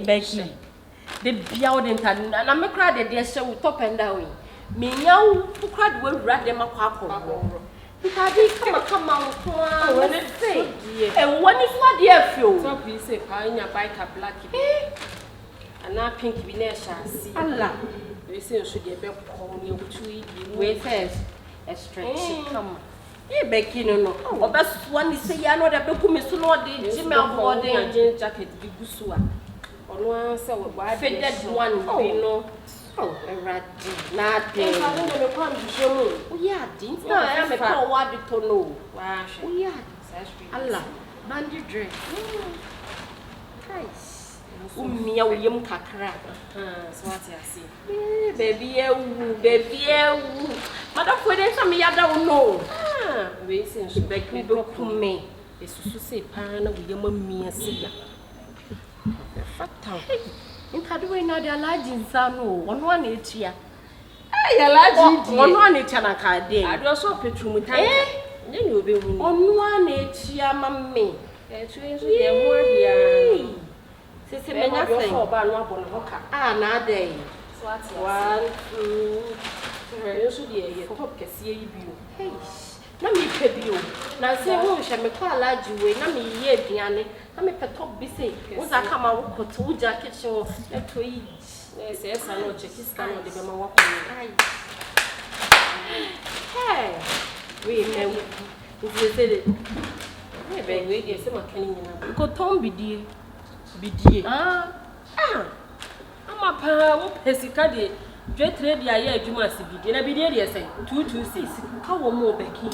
Becky. The beyond and I'm a crowd that they're so top and down. Me now, who cried will rat them a quackle. Because they come out when they say, and one is what dear fuel. So please say, pine a bike a blacky. And now pink Venetia see. Allah, they say, should get back home, you to eat with us a stretch. Come. Eh, Becky, no, or best one is say, I know that Becum is not the Jimmy body and jean jacket, the Gusua. On one so why fitted one, you know. Oh, a rat, nothing. I don't know come to show me. Oh, yeah, didn't I am a poor what to know. Oh, yeah, Allah, bandy dress. Nice. Me, a young cacra. So what I see. Baby, Madame, for them, some I don't know. Ah, we say she beg me to me. It's to say, Pan, with your mummy, a cigar. Fatal. In Cadway, now they are large in Sano, on each year. I large on each and a card day. I was so petrum with then you'll be on each year, mammy. It's really more dear. Sister, I have 4 bad one hocker. Ah, now day. So what's 1, 2, 3, you should be a top can see you. Hey, let me pay you. Now say, who shall me call large way? Let me hear Diane. I make a top busy. Once I come out with 2 jackets or let to eat. Yes, I know, check his gun on the Bama walk. Hey, we may say it. Maybe we get some canning. Go Tom be dear. Be dear. Ah, I'm a power, Hesicadi. Dread ready, I do must be. And I be dear, yes, 226. How more Becky?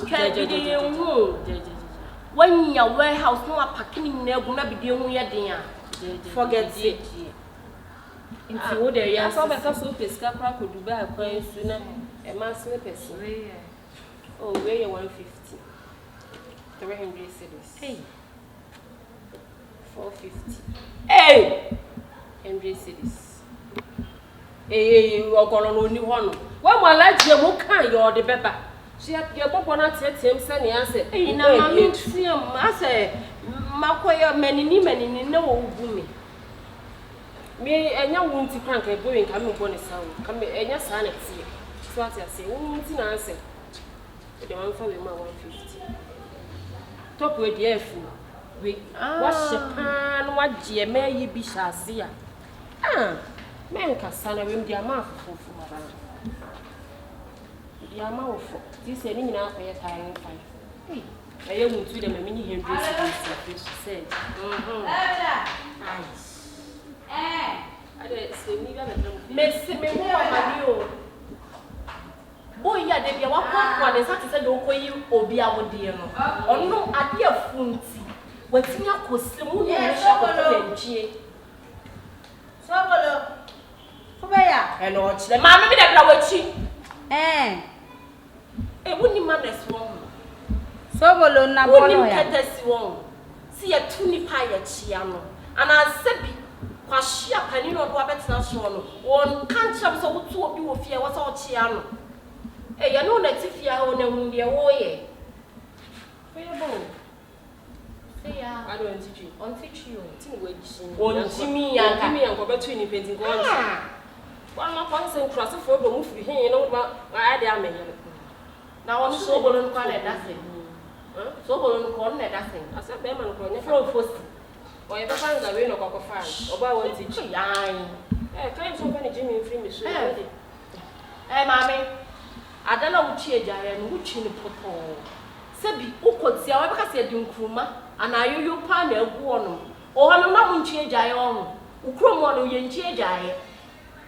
When your warehouse no packing in there, will not be doing your dinner. Forget it. Into what there, I saw better so pesca could do by a coin sooner. A man slippers. Oh, where you 150. 300 cities. Hey, 450. Hey, 100 cities. Hey, you are going on only one. When my life, you won't kind you're the pepper. She had your pop on her him, Sunny answer. Hey, now I mean, see, I say, Makoya, many no woman. Me and your wound to crank a going coming upon a sound. Come and your son at sea. So I say, won't answer. The one for my 150. Top with the airful. We wash your pan, what dear may ye be shall see. Ah, man, Cassandra, with their mouth for the amount of this ending now for your time. Hey, I won't do them a mini him she said. Messi, me more boy, yeah, they be a one is that said, don't call you or be our dear. Or no, a dear funty. What's in your costume? Soboolo. Hello, Mamma, be that blow. E woni manes won. Soboolo na bono ya. Woni ketesi won. Si ya tuni pa ya chia no. Ana sebi kwa hia pani no do abetena so no. Won kan cham so wutu obi wo fie wo so chia no. E ya no na tifia wo na hu de wo ye. Feyebo. Feya. I don't teach you. On teach you. Tin we ji. Won jimi ya ka. Jimi ya ko betu ni painting ko on. One more person cross for do mu fi hin no ba I dey ameye. Now I'm so going to call it nothing. So going to call it nothing. I said, Beman, for first. Or if I find a way no cock fan, or by one teacher. I can't so many Jimmy free me. Hey, mammy, I don't know which age I am, which in the photo. Sebi, who could see our Cassidy Kruma, and I you pan a warm. Or I'm not in change I own. Who crum one in change I.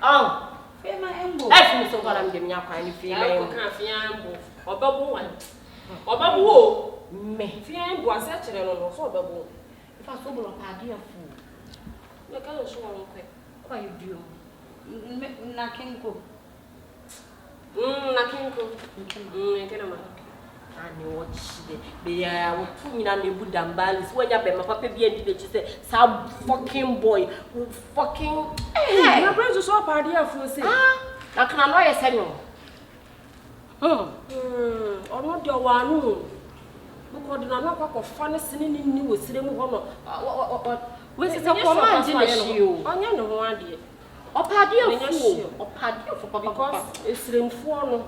Oh, F. So what I'm giving up, and if you can't or bubble one. Or bubble, me, fear was actually on so bubble. If I sober up, I dear fool. You can't show on quick. What you do? Knocking go. Knocking go. I know what she did. They are putting on the wood and balance. When you have my papa be and you say, some fucking boy, fucking. Hey, my friends are so party for say. I can annoy a senor. Or not your one. Because the knock of funny sinning in you with Simu Hono. We say command you. Onya no ho ade. Opade for papa because esremfo no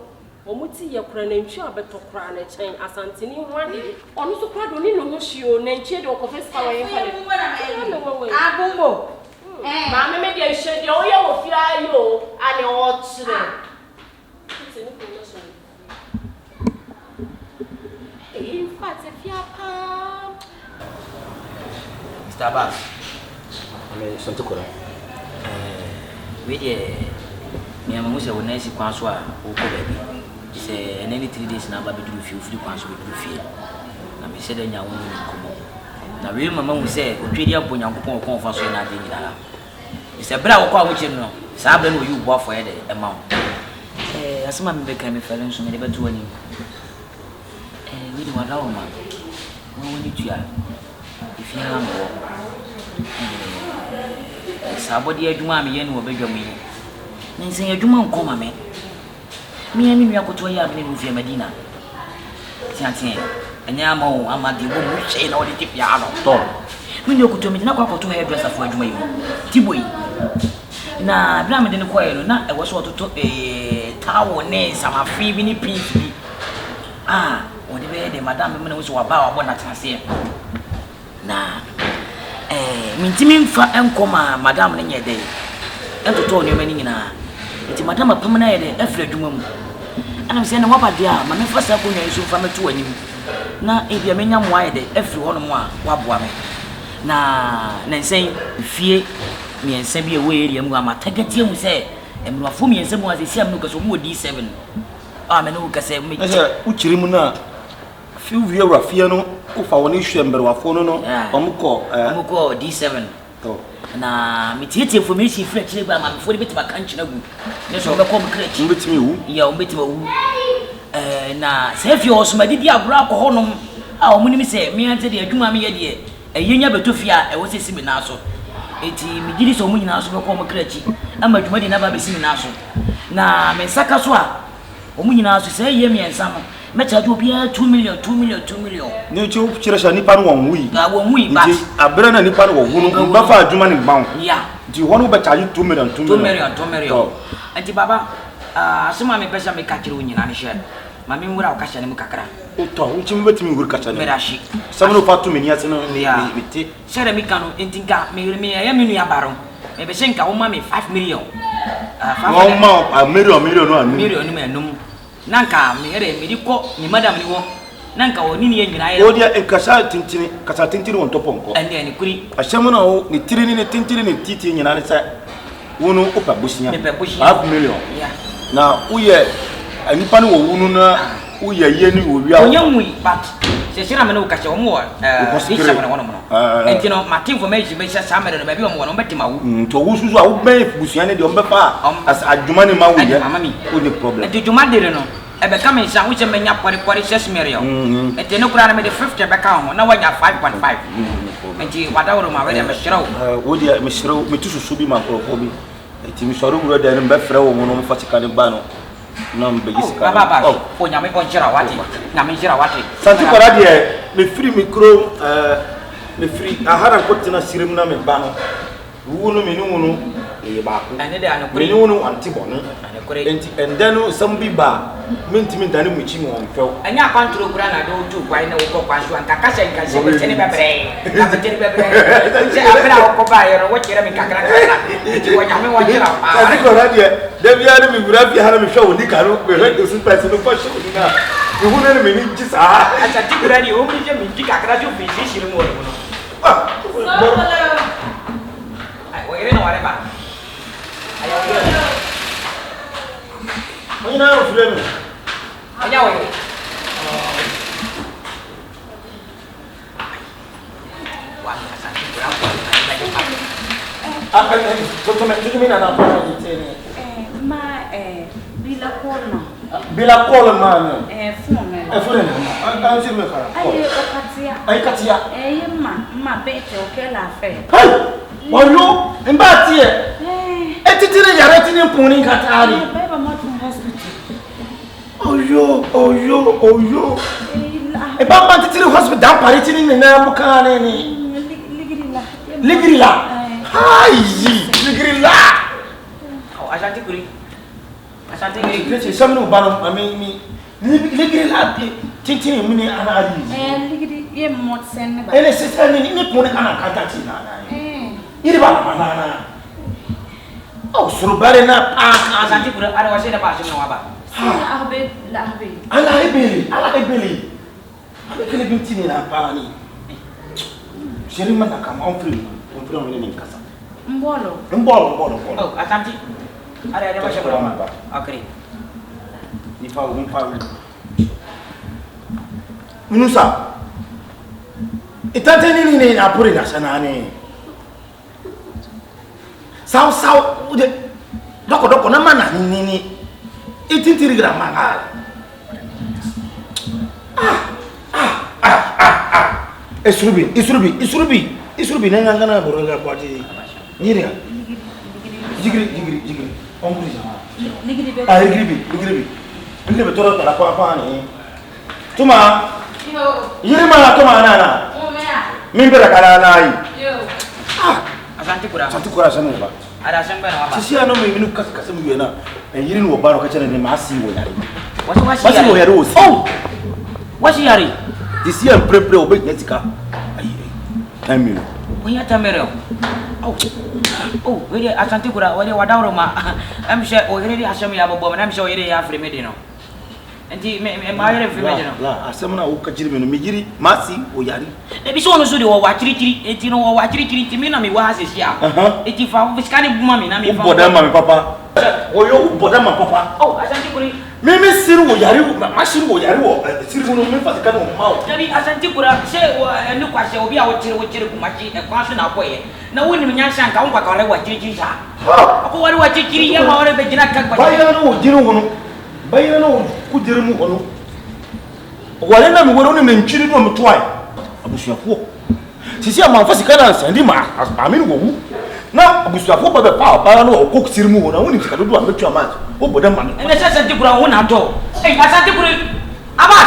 omuti ye kura na ntwi abeto kura na chen asanteni ho ade. Ono so kura do ni no ho hio na ntwi de okofesa wa ye fale. Abumbo. Ma me dia hye de oye wo fia yo ane o kire. In fact, if you are Mr. Abbas, I'm something correct. We me am Musa when I see Kwanswa, who could be. It's any 3 days now, but we feel free Kwanswa with fear. I may say that you are now, real mamma will say, we trade up when you go on for so nothing. It's a brow call which you know, Sabin will you walk for the amount. As my became a fellow, so many better when you. We do allow man. When you try, if you have somebody, I do mammy and will beg your me. Then say, you don't come, me. Me and me are going to have with your Medina. Santin, and Yamo, I'm at the woman who say all the tip yard of Tom. When you go to me, not go to hairdresser for you. Tibui. Now, Blam didn't quite, not I was what to a tower name, some free mini pins. Ah. The madam was about one at say. Nah, Mintimin for Encoma, Madame in your day. And to tell you many in her. It's Madame a permanent effort to mum. And I'm saying, what about dear, my first apple is from a 2 and you. Now, if you're minium wide, every one more, what woman. Nah, then saying, fear me and send me away, and Mamma, take it here, we say, and we are for me and someone as a 7 because we would D7. I'm an old Cassam, Uchirimuna. Few view Rafiano, if I want to show them, no, Omuko D7. Na mititi information fresh by my 40 bit my country. Yes, over come crutch. With me, yeah, with me. Na say you also my dear black honum. Our money say, me and the Juma me idea. A year betufia, I was a seminar so. Me did so many now, so come crutch. I'm a money never be seen now. Na me sakaswa. Omuna say, ye me and some. Mecha do be 2 million. Ne chu chira nipa no won wi. Na won wi ba. Abere na nipa no won ba fa adwuma ni gban. Yeah. Di hono be charge 2 million. Anti baba, asema me pesa me kakire onyina ne hye. Ma me nwura o kasha ne mu kakra. To, unchi me betimi nwura kasha ne. Me rashi. Samu no fa 2 million ase no me te. Shere me kanu entinka me ya me nua baro. Me be shenka wo ma me 5 million. 5 million no anu. Million no me anum. Nanka me ere me di ko ni madam ni wo nanka woni ni nyina ye o dia kasa tintini won toponko ande ni kuri ahyemu na wo ni tiri ni tintini ni titi nyina ne sa wono opa bushia 5 million yeah na uye anipa ni wo wunu na uye ye ni wo wia onyamui but se sira me no kache wo mo isa me no no enti no mate information me sha samere no ba bi wo mo no betima wo to wo susu a wo ben bushia ne de o befa as adwuma ni ma wo ye o ni problem enti dwuma de no ebe ka me sha wo che menya pore 6 million enti no kura na me de 50 be ka ho na wanya 5.5 enti wada wo ma we de me shira wo de me shira me tu susu bi ma ko bi enti me shoro wuro de no be frɛ wo mo no fatika ne ba no no mbejisika baba o nyame ko njira wati nyame njira wati santi kora de me free micro me free ahara ko tina sirim na me ba no wunu me ni wunu e ba ko ene de ane me ni wunu anti bonu enti endenu sambi ba mentimi dane mu chi mo onfew anya kwantro kura na do tu kwai na wo ko kwaso anka kasa nka se betene bebre na betene bebre se abra ko ba yo wo kire me kakra ti wo nyame wo jira pa santi kora de bia ne me bura fi hara me hwe woni ka no me hwe do sun person no fashion ni na me hu ne me ni chi sa asa ti kura ni o mu je mi ti kakra jo fi shi shiri mo no ai wo ire no wale ba ayo Onye na ofure me. Anya wo. Wa asa ti kura ko to me na na ko ni ma bila kola man. phone. An sir me kara. Ai katia. Ma bete o ke la fe. Hey! Oyo, mbatie. Etitire yare tini mpuni katari. Baba ma to hospital. Oyo. E baba titire hospital pari tini na mukane ni. Ligiri la. Ligrila. Hi, Ligrila. Oh, Ashanti Kuri. Ashanti Kuri. Some bano, I mean, Ligrila, Tintin, Mini, and Ali. Ligri, ye mot sen. And it's a standing in it, Monica Cantatina. Irba. Oh, so bad enough. Ashanti Kuri, I was in a passion of Abba. I'll be laughing. I like Billy. I'm going to be tinning a pani. Sherman come on free. I'm from in Casa. Mbolo. Oh, Ashanti. I never shall remember. Okay. If I won't find Munusa. It's not any I put in a sanani. South, Doko Namana, Nini. 18 telegram. It's Ruby. Nangana Boroga party. Niria. Jigri. I agree. We never told her Papa. Tuma. Yirima Tomana. Mimber Karana. Santukura Sanova. She no me Casamuna, and you know about Kachan and Massi. Oh, what's he? This year, prepare obey Netica. I mean, We are Tamero. Oh, really, Asantikura, where you are down, I'm sure already Ashami Abba, and I'm sure you have Remedino. And he may admire Remedino. Someone who catches me, Migiri, Massi, or Yari. Maybe so soon you watch it, you know, watch it, Timina, was this year. If I was kind of mommy, I mean, Bodama, Papa. Or you, Bodama, Papa. Oh, Asantikuri. Maybe Siru Yaru, Machine Yaru, Siru Memphis, the mouth. Maybe Asantikura say, and look at your Bia, what you Machi, a constant away. No one in Yansan, come back on what you are. Oh, what you hear, or a Begina, why you know, by you know, could you remove? Whatever we only mention on the twice. Abushafo. She said, my first canals and him, I mean, now Abushafo, but the power, no cook Sirmu, and only if I do a much amount. Oh, but the money. And the Santikura won't at all. Hey, Asantikuri, Abba!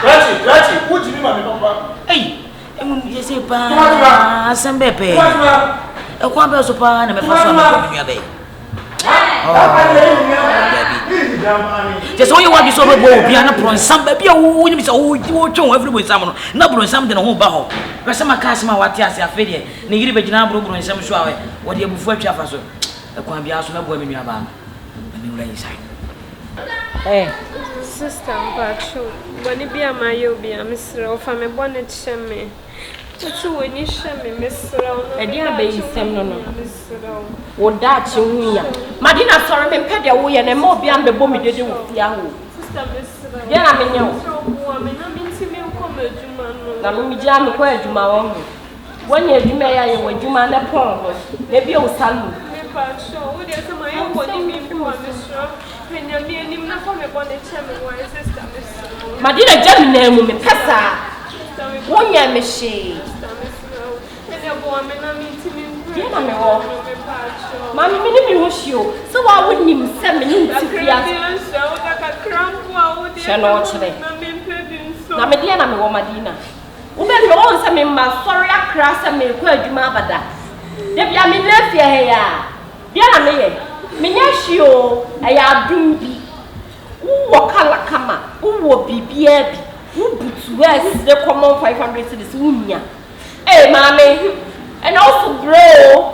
That's it. What do you mean, Papa? Hey, you say, Pa, some Bepe. A quamble so pan and a person. Just only want you so bold, piano prawn, some baby, who is all everywhere, someone, not bring something on home bow. But some Casma, what yes, are faded, Nigri Beginabro, and some shower, what you before Chafaso. A quambia, so no boy, me about. And you lay inside. Eh, sister, but show. When it be a myobia, Mr. of a bonnet shame. When you shame me, Miss Round, a dear baby, no. What that you Madina sorry, me pet your way and a more beyond the bomb did you with Yahoo. Yeah, I mean, you jam where you my 1 year you may when you man a pond, maybe you'll salute. Madina Germany, me Pessa. 1 year, Miss She. Mammy, me wish you, so I wouldn't even send me to be now, Mediana, my woman, Uber won't send me my sorry, I crass and me, where you mabada. There be a minute here. Diana me, Minashio, I do be. Who walk a kama, who will be beard, who puts west the common 500 cities, Unia. Eh, mammy, and also grow.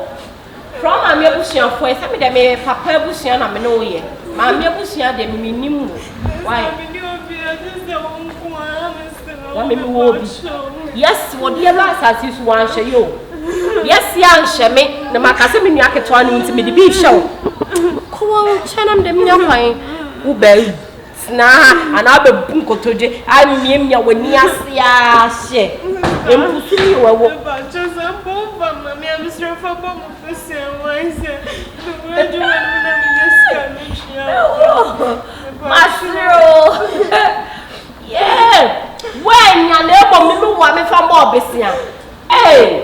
From a Mebusian for some of them, Papa Busian, I know ye. My Mebusian, the minimum. Why? Yes, what dear last as you want to you. Yes, young Shemmy, the Macassimi Yakatwan to me the beef show. Cool, Chanam de Miamai, who bell. Nah, and I'll be bunko to you. I'm Mimia when Yasia. And you see you are just a bomb, Mammy, I'm Mr. Fabom. Yeah, when your neighbor knew what me from Bobby. Hey,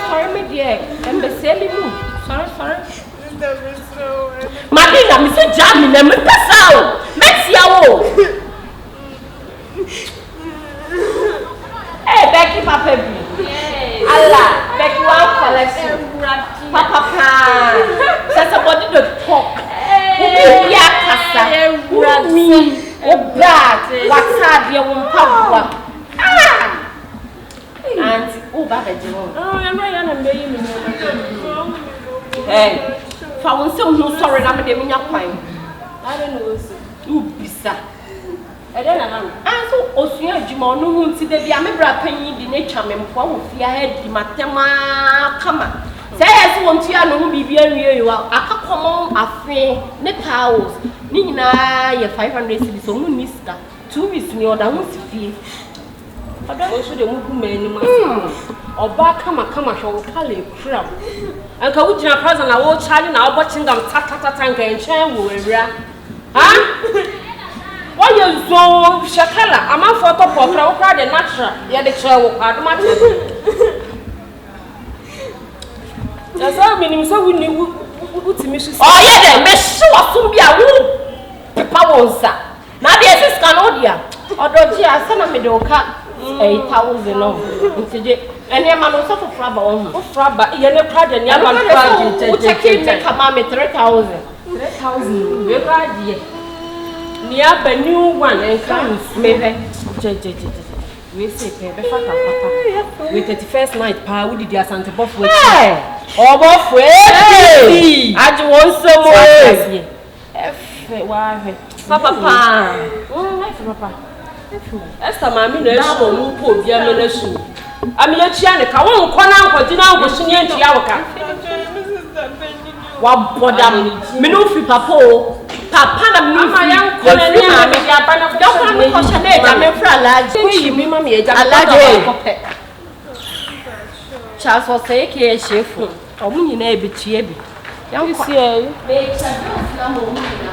sorry, my dear, and the silly moon. Sorry. Madina, Mr. Jammin, and Mr. Sow, Mexia. de won pabua anti o ba be je won ya no ya na me yi me fa won se hu sorry na me de menya kwan I don't know so u bisa ede na na so osua adwuma ono hu nti de bia me bra panyin di ne twa me mpo wo fia ha di matema kama say yes won tia no hu bibia nwie yo akakomo afe ne cows ni nyina ye 500 cedis so mu niska 2 weeks ni oda hu sifie oda o so de mu ku mani ma oba kama hwe wo kala ekura anka wo gina plaza na wo charge na wo chingam tatata nka enchen wo ewura ha why you so shakala ama photo pokra wo kra de natural ye de chere wo kwa do ma ya so minim so wuni wutimi so oh ye de me hye wasum bia wo pepa wonsa na de siska no dia odoji asa na me de oka 8,000 no ntije ene ma no so fofra ba wo fofra ba ye ne kra de ne aba kra wo check me kama me 3,000 we kra de ni aba new one enka me he je we say pe fata papa we 31st night pa we did asante bofu obo fwe aji won so mo efe wa he papa efe papa esta mami na esu mu po bia me na su ami ya chia ne ka won kɔ na nkɔdi na nkɔsi ne ntia wo ka wa boda me no fi papa o papa na me no fi ya nkɔ na ne ma me ya ba na ko me ko sha na eja me fra alaje yi mi ma me eja alaje cha so say ke chefu omu nyina ebitua bi ya nkɔ be cha na mo mu nyina